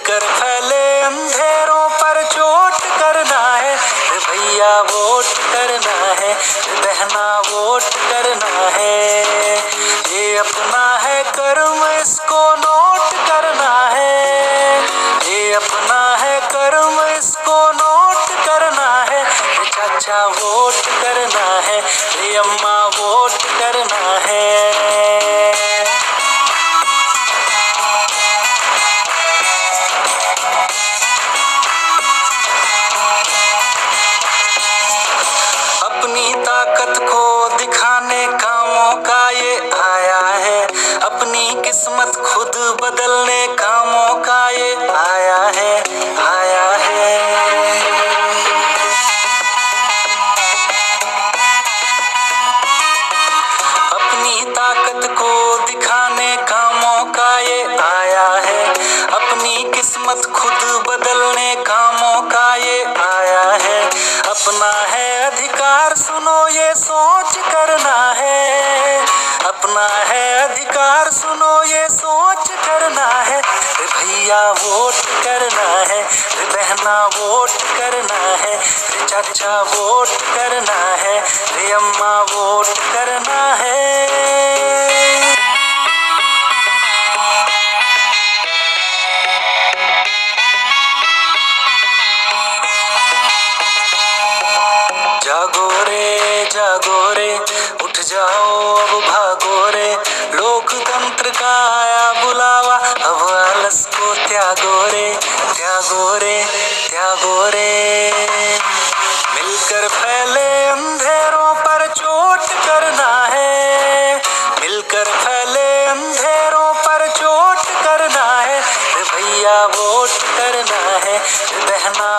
मिलकर फैले अंधेरों पर चोट करना है भैया, वोट करना है बहना, वोट करना है। ये अपना है कर्म, इसको नोट करना है। ये अपना है कर्म, इसको नोट करना है। चाचा वोट करना है, अम्मा वोट करना है। अपनी ताकत को दिखाने का मौका ये आया है, अपनी किस्मत खुद बदलने का मौका ये आया है, आया है। अपनी ताकत को दिखाने का मौका ये आया है, अपनी किस्मत खुद बदलने का मौका ये आया है। अपना है अधिकार, सुनो ये सोच करना है। अपना है अधिकार, सुनो ये सोच करना है। भैया वोट करना है, बहना वोट करना है, चाचा वोट करना है, अम्मा वोट करना है। जागो रे, उठ जाओ अब भागो रे, लोकतंत्र का आया बुलावा, अब आलस को त्यागो रे, त्यागो रे, त्यागो रे। मिलकर फैले अंधेरों पर चोट करना है, मिलकर फैले अंधेरों पर चोट करना है भैया, वोट करना है बहना,